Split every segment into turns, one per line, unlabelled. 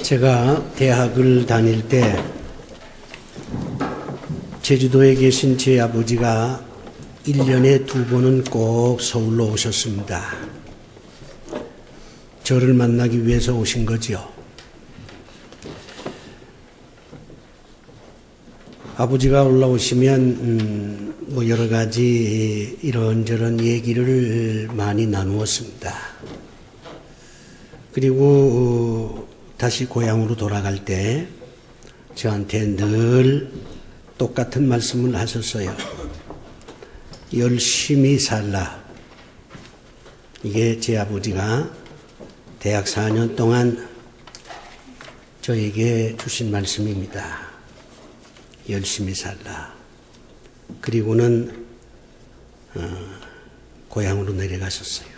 제가 대학을 다닐 때 제주도에 계신 제 아버지가 1년에 2번은 꼭 서울로 오셨습니다. 저를 만나기 위해서 오신 거지요. 아버지가 올라오시면 여러 가지 이런저런 얘기를 많이 나누었습니다. 그리고 다시 고향으로 돌아갈 때 저한테 늘 똑같은 말씀을 하셨어요. 열심히 살라. 이게 제 아버지가 대학 4년 동안 저에게 주신 말씀입니다. 열심히 살라. 그리고는 고향으로 내려가셨어요.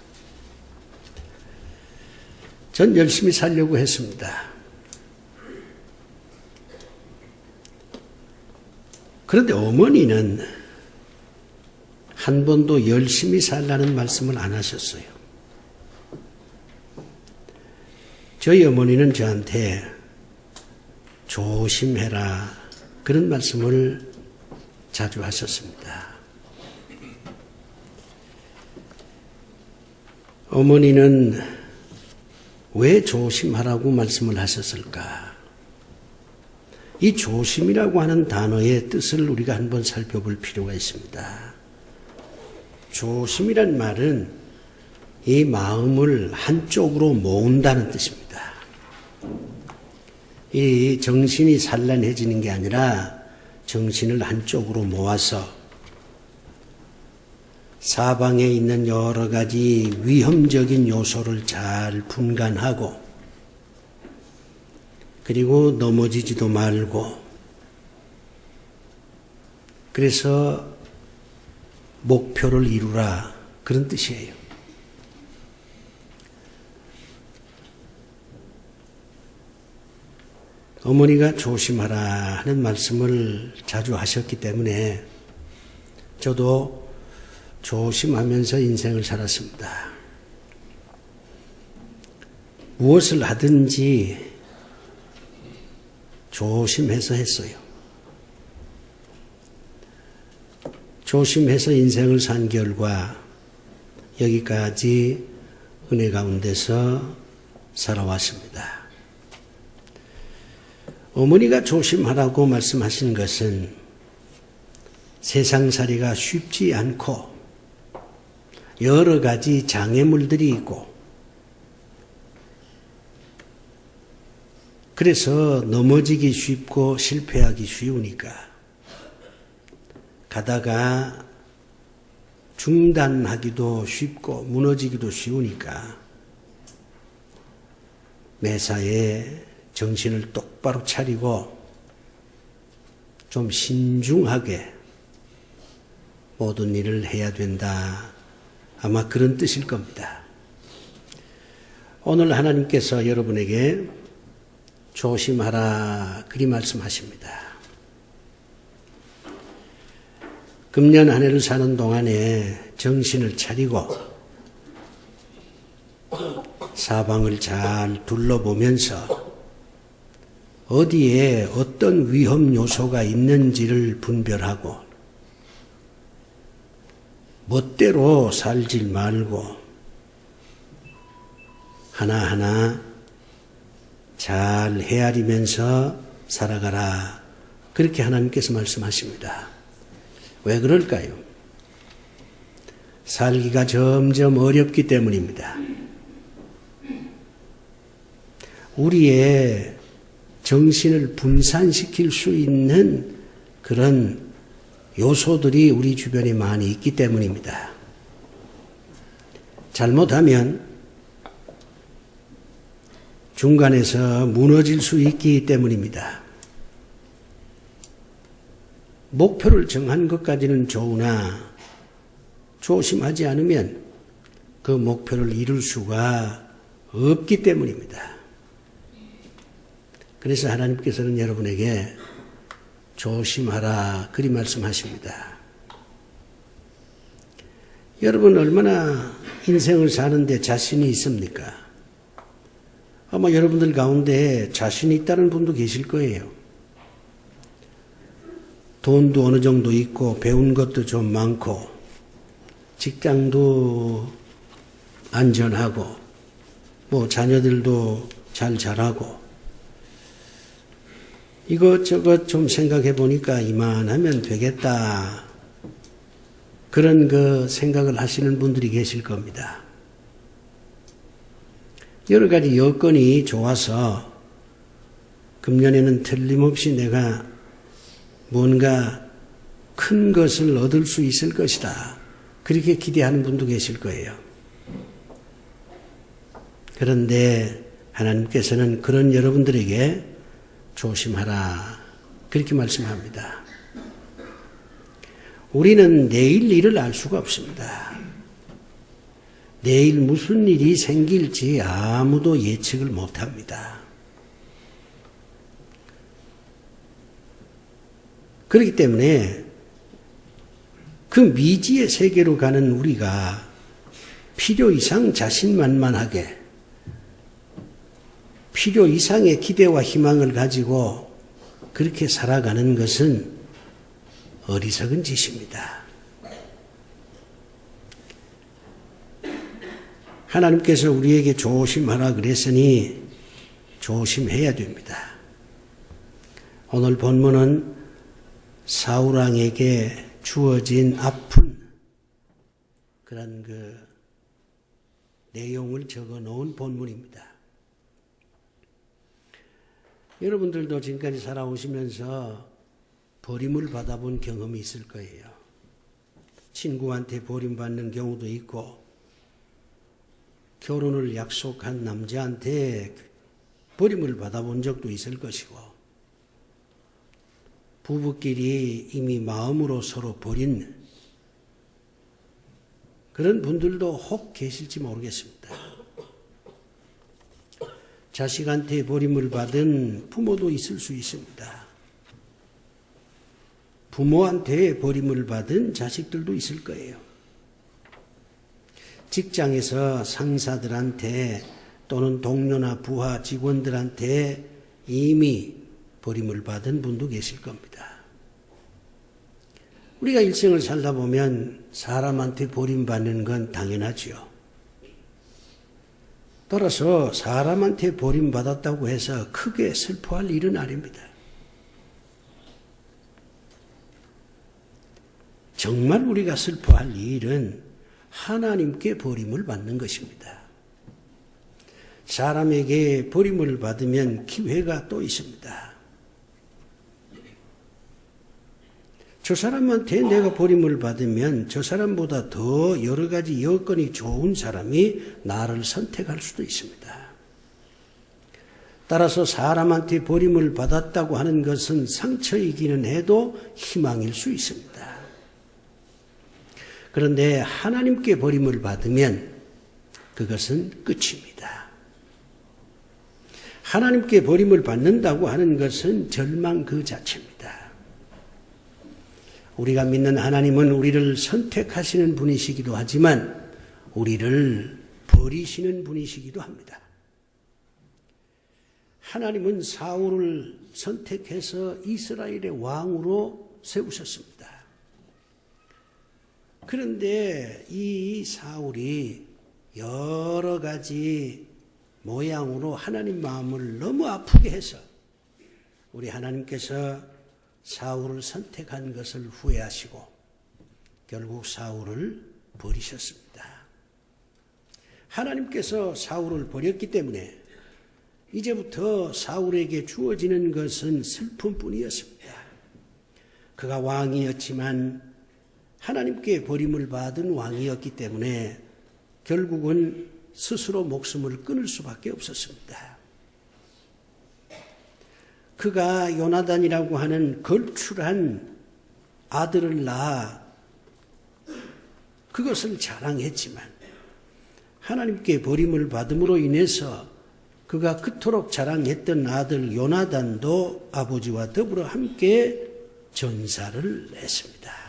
전 열심히 살려고 했습니다. 그런데 어머니는 한 번도 열심히 살라는 말씀을 안 하셨어요. 저희 어머니는 저한테 조심해라 그런 말씀을 자주 하셨습니다. 어머니는 왜 조심하라고 말씀을 하셨을까? 이 조심이라고 하는 단어의 뜻을 우리가 한번 살펴볼 필요가 있습니다. 조심이란 말은 이 마음을 한쪽으로 모은다는 뜻입니다. 이 정신이 산란해지는 게 아니라 정신을 한쪽으로 모아서 사방에 있는 여러 가지 위험적인 요소를 잘 분간하고 그리고 넘어지지도 말고 그래서 목표를 이루라 그런 뜻이에요. 어머니가 조심하라 하는 말씀을 자주 하셨기 때문에 저도 조심하면서 인생을 살았습니다. 무엇을 하든지 조심해서 했어요. 조심해서 인생을 산 결과 여기까지 은혜 가운데서 살아왔습니다. 어머니가 조심하라고 말씀하신 것은 세상살이가 쉽지 않고 여러 가지 장애물들이 있고 그래서 넘어지기 쉽고 실패하기 쉬우니까 가다가 중단하기도 쉽고 무너지기도 쉬우니까 매사에 정신을 똑바로 차리고 좀 신중하게 모든 일을 해야 된다. 아마 그런 뜻일 겁니다. 오늘 하나님께서 여러분에게 조심하라 그리 말씀하십니다. 금년 한 해를 사는 동안에 정신을 차리고 사방을 잘 둘러보면서 어디에 어떤 위험 요소가 있는지를 분별하고 멋대로 살질 말고 하나하나 잘 헤아리면서 살아가라. 그렇게 하나님께서 말씀하십니다. 왜 그럴까요? 살기가 점점 어렵기 때문입니다. 우리의 정신을 분산시킬 수 있는 그런 요소들이 우리 주변에 많이 있기 때문입니다. 잘못하면 중간에서 무너질 수 있기 때문입니다. 목표를 정한 것까지는 좋으나 조심하지 않으면 그 목표를 이룰 수가 없기 때문입니다. 그래서 하나님께서는 여러분에게 조심하라 그리 말씀하십니다. 여러분 얼마나 인생을 사는데 자신이 있습니까? 아마 여러분들 가운데 자신 있다는 분도 계실 거예요. 돈도 어느 정도 있고 배운 것도 좀 많고 직장도 안전하고 뭐 자녀들도 잘 자라고 이것저것 좀 생각해 보니까 이만하면 되겠다. 그런 생각을 하시는 분들이 계실 겁니다. 여러 가지 여건이 좋아서 금년에는 틀림없이 내가 뭔가 큰 것을 얻을 수 있을 것이다. 그렇게 기대하는 분도 계실 거예요. 그런데 하나님께서는 그런 여러분들에게 조심하라. 그렇게 말씀합니다. 우리는 내일 일을 알 수가 없습니다. 내일 무슨 일이 생길지 아무도 예측을 못합니다. 그렇기 때문에 그 미지의 세계로 가는 우리가 필요 이상 자신만만하게 필요 이상의 기대와 희망을 가지고 그렇게 살아가는 것은 어리석은 짓입니다. 하나님께서 우리에게 조심하라 그랬으니 조심해야 됩니다. 오늘 본문은 사울왕에게 주어진 아픈 그런 내용을 적어 놓은 본문입니다. 여러분들도 지금까지 살아오시면서 버림을 받아본 경험이 있을 거예요. 친구한테 버림받는 경우도 있고 결혼을 약속한 남자한테 버림을 받아본 적도 있을 것이고 부부끼리 이미 마음으로 서로 버린 그런 분들도 혹 계실지 모르겠습니다. 자식한테 버림을 받은 부모도 있을 수 있습니다. 부모한테 버림을 받은 자식들도 있을 거예요. 직장에서 상사들한테 또는 동료나 부하 직원들한테 이미 버림을 받은 분도 계실 겁니다. 우리가 일생을 살다 보면 사람한테 버림받는 건 당연하지요. 따라서 사람한테 버림받았다고 해서 크게 슬퍼할 일은 아닙니다. 정말 우리가 슬퍼할 일은 하나님께 버림을 받는 것입니다. 사람에게 버림을 받으면 기회가 또 있습니다. 저 사람한테 내가 버림을 받으면 저 사람보다 더 여러 가지 여건이 좋은 사람이 나를 선택할 수도 있습니다. 따라서 사람한테 버림을 받았다고 하는 것은 상처이기는 해도 희망일 수 있습니다. 그런데 하나님께 버림을 받으면 그것은 끝입니다. 하나님께 버림을 받는다고 하는 것은 절망 그 자체입니다. 우리가 믿는 하나님은 우리를 선택하시는 분이시기도 하지만 우리를 버리시는 분이시기도 합니다. 하나님은 사울을 선택해서 이스라엘의 왕으로 세우셨습니다. 그런데 이 사울이 여러 가지 모양으로 하나님 마음을 너무 아프게 해서 우리 하나님께서 사울을 선택한 것을 후회하시고 결국 사울을 버리셨습니다. 하나님께서 사울을 버렸기 때문에 이제부터 사울에게 주어지는 것은 슬픔뿐이었습니다. 그가 왕이었지만 하나님께 버림을 받은 왕이었기 때문에 결국은 스스로 목숨을 끊을 수밖에 없었습니다. 그가 요나단이라고 하는 걸출한 아들을 낳아 그것을 자랑했지만 하나님께 버림을 받음으로 인해서 그가 그토록 자랑했던 아들 요나단도 아버지와 더불어 함께 전사를 했습니다.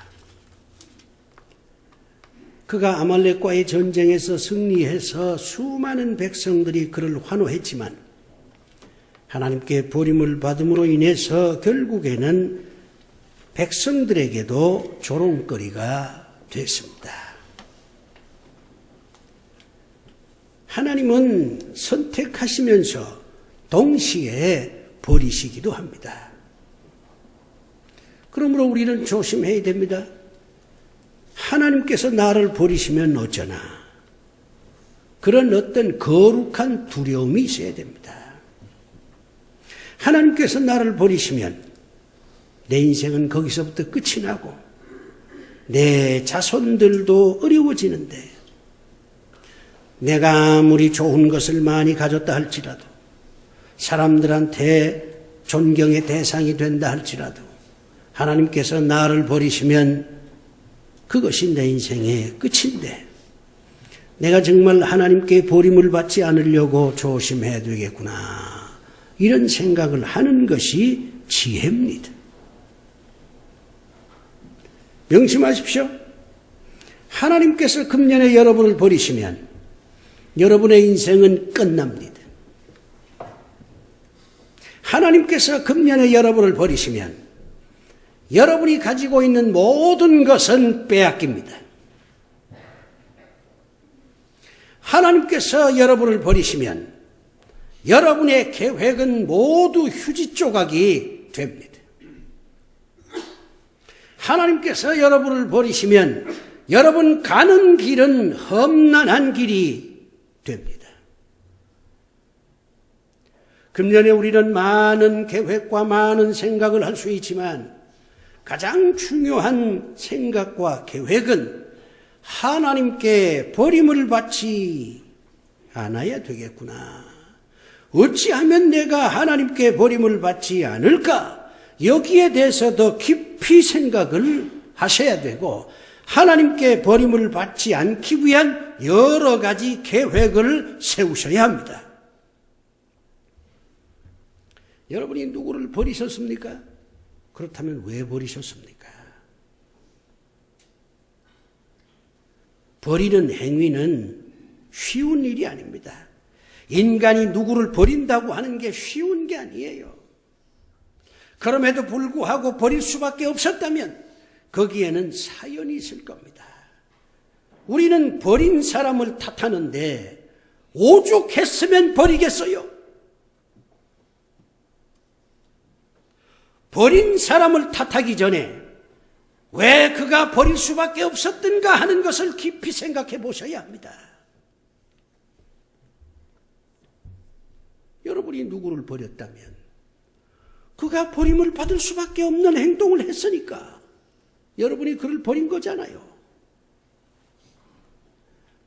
그가 아말렉과의 전쟁에서 승리해서 수많은 백성들이 그를 환호했지만 하나님께 버림을 받음으로 인해서 결국에는 백성들에게도 조롱거리가 됐습니다. 하나님은 선택하시면서 동시에 버리시기도 합니다. 그러므로 우리는 조심해야 됩니다. 하나님께서 나를 버리시면 어쩌나. 그런 어떤 거룩한 두려움이 있어야 됩니다. 하나님께서 나를 버리시면 내 인생은 거기서부터 끝이 나고 내 자손들도 어려워지는데 내가 아무리 좋은 것을 많이 가졌다 할지라도 사람들한테 존경의 대상이 된다 할지라도 하나님께서 나를 버리시면 그것이 내 인생의 끝인데 내가 정말 하나님께 버림을 받지 않으려고 조심해야 되겠구나. 이런 생각을 하는 것이 지혜입니다. 명심하십시오. 하나님께서 금년에 여러분을 버리시면 여러분의 인생은 끝납니다. 하나님께서 금년에 여러분을 버리시면 여러분이 가지고 있는 모든 것은 빼앗깁니다. 하나님께서 여러분을 버리시면 여러분의 계획은 모두 휴지 조각이 됩니다. 하나님께서 여러분을 버리시면 여러분 가는 길은 험난한 길이 됩니다. 금년에 우리는 많은 계획과 많은 생각을 할 수 있지만 가장 중요한 생각과 계획은 하나님께 버림을 받지 않아야 되겠구나. 어찌하면 내가 하나님께 버림을 받지 않을까? 여기에 대해서 더 깊이 생각을 하셔야 되고 하나님께 버림을 받지 않기 위한 여러 가지 계획을 세우셔야 합니다. 여러분이 누구를 버리셨습니까? 그렇다면 왜 버리셨습니까? 버리는 행위는 쉬운 일이 아닙니다. 인간이 누구를 버린다고 하는 게 쉬운 게 아니에요. 그럼에도 불구하고 버릴 수밖에 없었다면 거기에는 사연이 있을 겁니다. 우리는 버린 사람을 탓하는데 오죽했으면 버리겠어요? 버린 사람을 탓하기 전에 왜 그가 버릴 수밖에 없었던가 하는 것을 깊이 생각해 보셔야 합니다. 여러분이 누구를 버렸다면 그가 버림을 받을 수밖에 없는 행동을 했으니까 여러분이 그를 버린 거잖아요.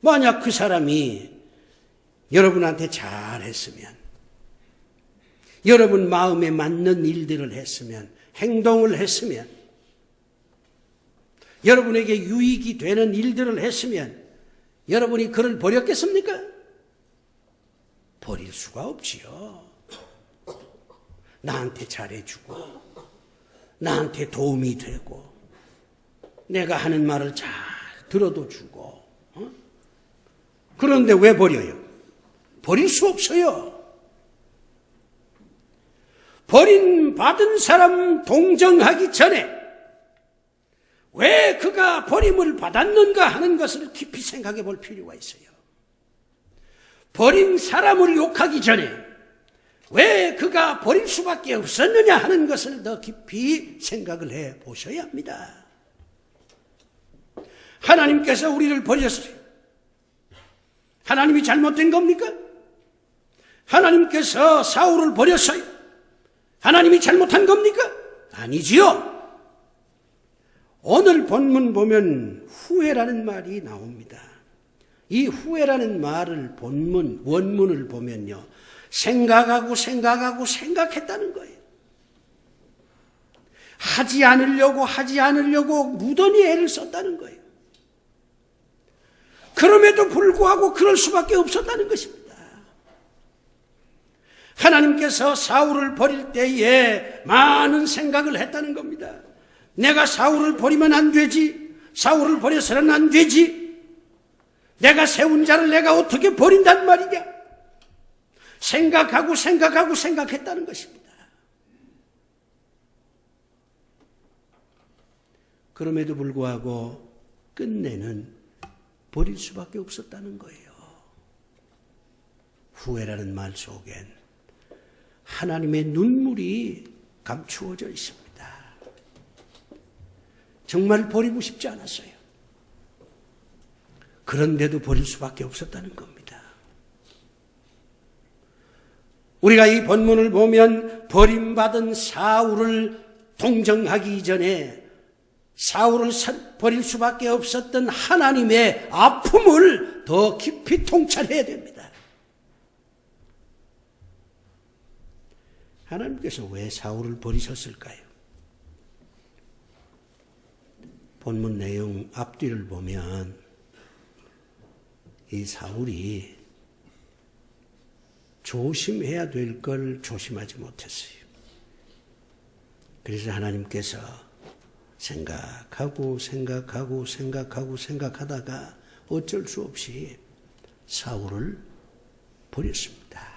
만약 그 사람이 여러분한테 잘했으면, 여러분 마음에 맞는 일들을 했으면, 행동을 했으면, 여러분에게 유익이 되는 일들을 했으면 여러분이 그를 버렸겠습니까? 버릴 수가 없지요. 나한테 잘해주고 나한테 도움이 되고 내가 하는 말을 잘 들어도 주고 그런데 왜 버려요? 버릴 수 없어요. 버림받은 사람 동정하기 전에 왜 그가 버림을 받았는가 하는 것을 깊이 생각해 볼 필요가 있어요. 버린 사람을 욕하기 전에 왜 그가 버릴 수밖에 없었느냐 하는 것을 더 깊이 생각을 해 보셔야 합니다. 하나님께서 우리를 버렸어요. 하나님이 잘못된 겁니까? 하나님께서 사울을 버렸어요. 하나님이 잘못한 겁니까? 아니지요. 오늘 본문 보면 후회라는 말이 나옵니다. 이 후회라는 말을 원문을 보면요. 생각하고 생각했다는 거예요. 하지 않으려고 무던히 애를 썼다는 거예요. 그럼에도 불구하고 그럴 수밖에 없었다는 것입니다. 하나님께서 사울을 버릴 때에 많은 생각을 했다는 겁니다. 내가 사울을 버리면 안 되지. 사울을 버려서는 안 되지. 내가 세운 자를 내가 어떻게 버린단 말이냐. 생각했다는 것입니다. 그럼에도 불구하고 끝내는 버릴 수밖에 없었다는 거예요. 후회라는 말 속엔 하나님의 눈물이 감추어져 있습니다. 정말 버리고 싶지 않았어요. 그런데도 버릴 수밖에 없었다는 겁니다. 우리가 이 본문을 보면 버림받은 사울을 동정하기 이전에 사울을 버릴 수밖에 없었던 하나님의 아픔을 더 깊이 통찰해야 됩니다. 하나님께서 왜 사울을 버리셨을까요? 본문 내용 앞뒤를 보면 이 사울이 조심해야 될 걸 조심하지 못했어요. 그래서 하나님께서 생각하다가 어쩔 수 없이 사울을 버렸습니다.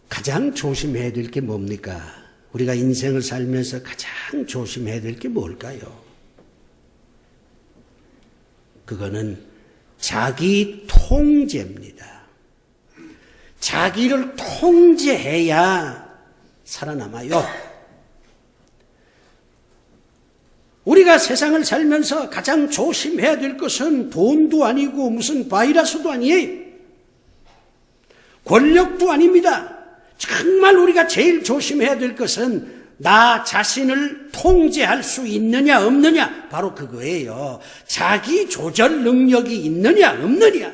가장 조심해야 될 게 뭡니까? 우리가 인생을 살면서 가장 조심해야 될 게 뭘까요? 그거는 자기 통제입니다. 자기를 통제해야 살아남아요. 우리가 세상을 살면서 가장 조심해야 될 것은 돈도 아니고 무슨 바이러스도 아니에요. 권력도 아닙니다. 정말 우리가 제일 조심해야 될 것은 나 자신을 통제할 수 있느냐 없느냐, 바로 그거예요. 자기 조절 능력이 있느냐 없느냐,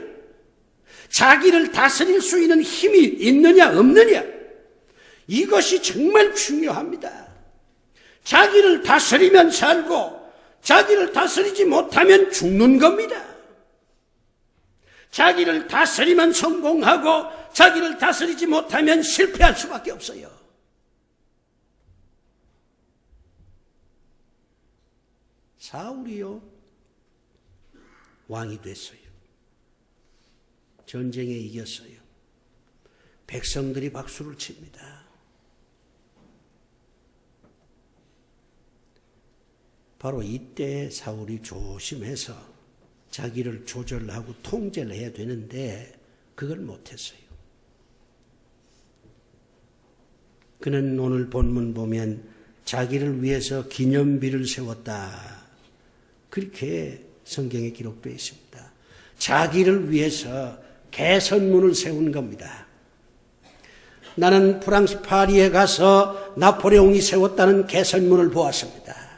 자기를 다스릴 수 있는 힘이 있느냐 없느냐, 이것이 정말 중요합니다. 자기를 다스리면 살고 자기를 다스리지 못하면 죽는 겁니다. 자기를 다스리면 성공하고 자기를 다스리지 못하면 실패할 수밖에 없어요. 사울이요, 왕이 됐어요. 전쟁에 이겼어요. 백성들이 박수를 칩니다. 바로 이때 사울이 조심해서 자기를 조절하고 통제를 해야 되는데 그걸 못했어요. 그는 오늘 본문 보면 자기를 위해서 기념비를 세웠다, 그렇게 성경에 기록되어 있습니다. 자기를 위해서 개선문을 세운 겁니다. 나는 프랑스 파리에 가서 나폴레옹이 세웠다는 개선문을 보았습니다.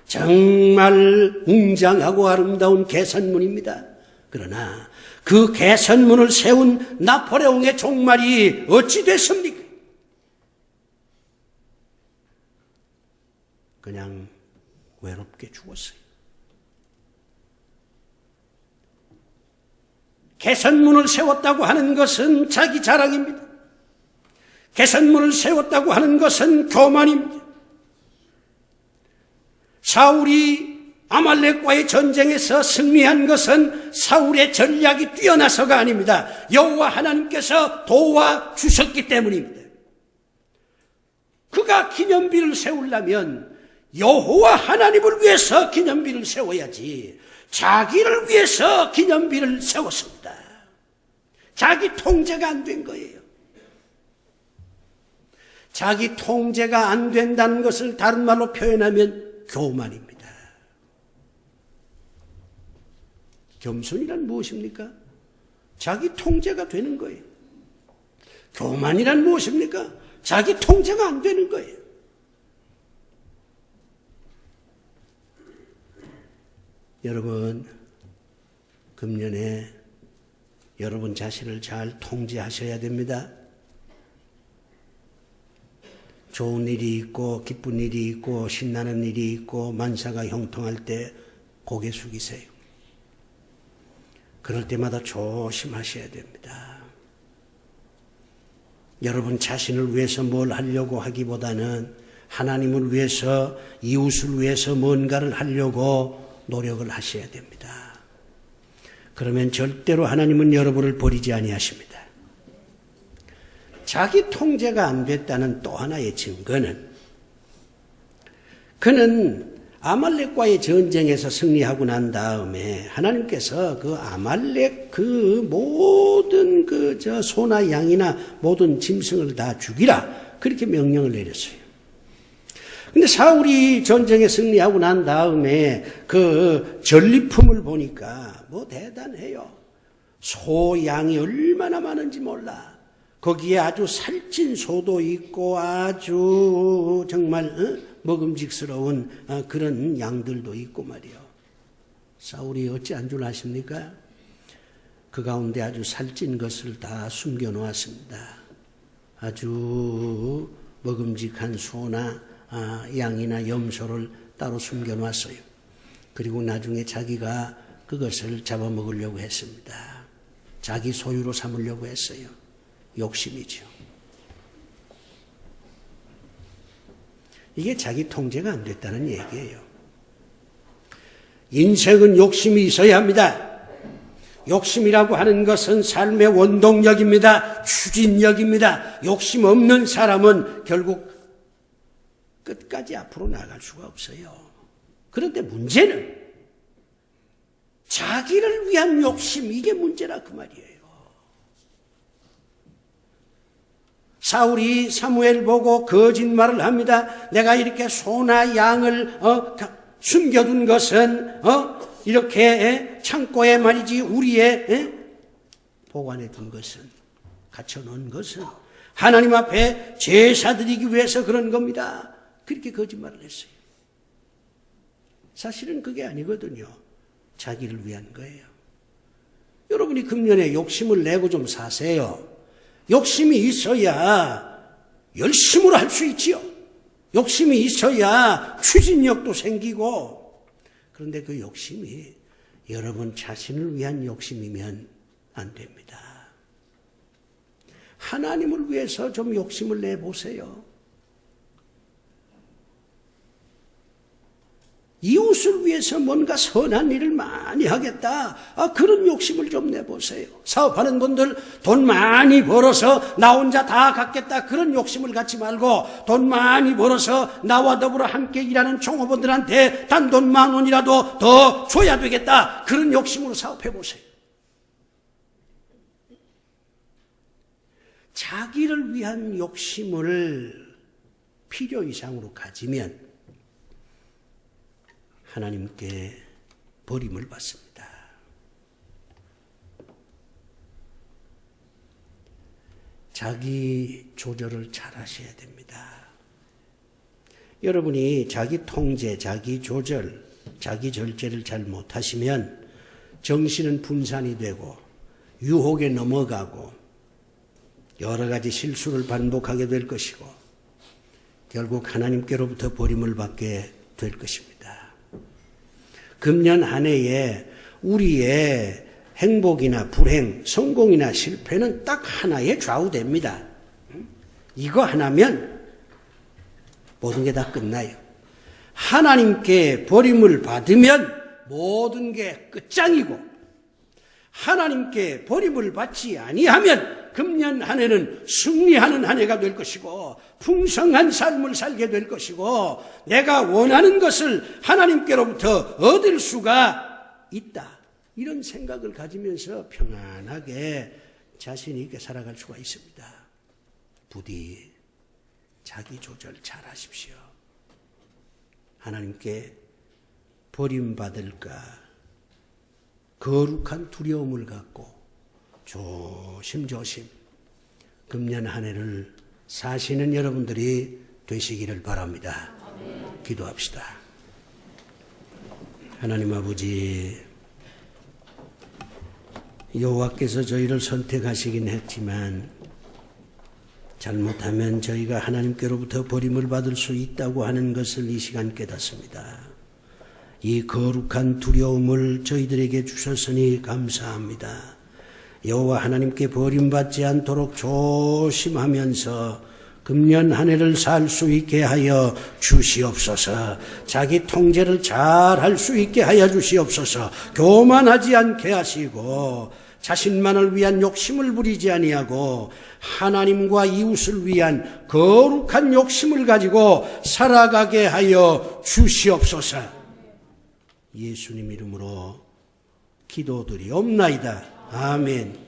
정말 웅장하고 아름다운 개선문입니다. 그러나 그 개선문을 세운 나폴레옹의 종말이 어찌 됐습니까? 그냥 외롭게 죽었어요. 개선문을 세웠다고 하는 것은 자기 자랑입니다. 개선문을 세웠다고 하는 것은 교만입니다. 사울이 아말렉과의 전쟁에서 승리한 것은 사울의 전략이 뛰어나서가 아닙니다. 여호와 하나님께서 도와주셨기 때문입니다. 그가 기념비를 세우려면 여호와 하나님을 위해서 기념비를 세워야지 자기를 위해서 기념비를 세웠습니다. 자기 통제가 안 된 거예요. 자기 통제가 안 된다는 것을 다른 말로 표현하면 교만입니다. 겸손이란 무엇입니까? 자기 통제가 되는 거예요. 교만이란 무엇입니까? 자기 통제가 안 되는 거예요. 여러분, 금년에 여러분 자신을 잘 통제하셔야 됩니다. 좋은 일이 있고 기쁜 일이 있고 신나는 일이 있고 만사가 형통할 때 고개 숙이세요. 그럴 때마다 조심하셔야 됩니다. 여러분 자신을 위해서 뭘 하려고 하기보다는 하나님을 위해서, 이웃을 위해서 뭔가를 하려고 노력을 하셔야 됩니다. 그러면 절대로 하나님은 여러분을 버리지 아니하십니다. 자기 통제가 안 됐다는 또 하나의 증거는 그는 아말렉과의 전쟁에서 승리하고 난 다음에 하나님께서 그 아말렉 그 모든 소나 양이나 모든 짐승을 다 죽이라 그렇게 명령을 내렸어요. 근데 사울이 전쟁에 승리하고 난 다음에 그 전리품을 보니까 뭐 대단해요. 소, 양이 얼마나 많은지 몰라. 거기에 아주 살찐 소도 있고 아주 정말 먹음직스러운 그런 양들도 있고 말이요. 사울이 어찌한 줄 아십니까? 그 가운데 아주 살찐 것을 다 숨겨놓았습니다. 아주 먹음직한 소나 양이나 염소를 따로 숨겨놨어요. 그리고 나중에 자기가 그것을 잡아먹으려고 했습니다. 자기 소유로 삼으려고 했어요. 욕심이죠. 이게 자기 통제가 안 됐다는 얘기예요. 인생은 욕심이 있어야 합니다. 욕심이라고 하는 것은 삶의 원동력입니다. 추진력입니다. 욕심 없는 사람은 결국 끝까지 앞으로 나갈 수가 없어요. 그런데 문제는 자기를 위한 욕심, 이게 문제라 그 말이에요. 사울이 사무엘 보고 거짓말을 합니다. 내가 이렇게 소나 양을 숨겨둔 것은 이렇게 창고에 말이지 우리의 보관해 둔 것은, 갖춰놓은 것은 하나님 앞에 제사 드리기 위해서 그런 겁니다. 그렇게 거짓말을 했어요. 사실은 그게 아니거든요. 자기를 위한 거예요. 여러분이 금년에 욕심을 내고 좀 사세요. 욕심이 있어야 열심으로 할 수 있지요. 욕심이 있어야 추진력도 생기고. 그런데 그 욕심이 여러분 자신을 위한 욕심이면 안 됩니다. 하나님을 위해서 좀 욕심을 내보세요. 이웃을 위해서 뭔가 선한 일을 많이 하겠다. 그런 욕심을 좀 내보세요. 사업하는 분들 돈 많이 벌어서 나 혼자 다 갖겠다. 그런 욕심을 갖지 말고 돈 많이 벌어서 나와 더불어 함께 일하는 종업원들한테 단돈 10,000원이라도 더 줘야 되겠다. 그런 욕심으로 사업해보세요. 자기를 위한 욕심을 필요 이상으로 가지면 하나님께 버림을 받습니다. 자기 조절을 잘 하셔야 됩니다. 여러분이 자기 통제, 자기 조절, 자기 절제를 잘 못하시면 정신은 분산이 되고 유혹에 넘어가고 여러 가지 실수를 반복하게 될 것이고 결국 하나님께로부터 버림을 받게 될 것입니다. 금년 한 해에 우리의 행복이나 불행, 성공이나 실패는 딱 하나에 좌우됩니다. 이거 하나면 모든 게 다 끝나요. 하나님께 버림을 받으면 모든 게 끝장이고 하나님께 버림을 받지 아니하면 금년 한 해는 승리하는 한 해가 될 것이고 풍성한 삶을 살게 될 것이고 내가 원하는 것을 하나님께로부터 얻을 수가 있다. 이런 생각을 가지면서 평안하게 자신 있게 살아갈 수가 있습니다. 부디 자기 조절 잘 하십시오. 하나님께 버림받을까 거룩한 두려움을 갖고 조심조심 금년 한 해를 사시는 여러분들이 되시기를 바랍니다. 기도합시다. 하나님 아버지, 여호와께서 저희를 선택하시긴 했지만 잘못하면 저희가 하나님께로부터 버림을 받을 수 있다고 하는 것을 이 시간 깨닫습니다. 이 거룩한 두려움을 저희들에게 주셨으니 감사합니다. 여호와 하나님께 버림받지 않도록 조심하면서 금년 한 해를 살 수 있게 하여 주시옵소서. 자기 통제를 잘 할 수 있게 하여 주시옵소서. 교만하지 않게 하시고 자신만을 위한 욕심을 부리지 아니하고 하나님과 이웃을 위한 거룩한 욕심을 가지고 살아가게 하여 주시옵소서. 예수님 이름으로 기도드리옵나이다. 아멘.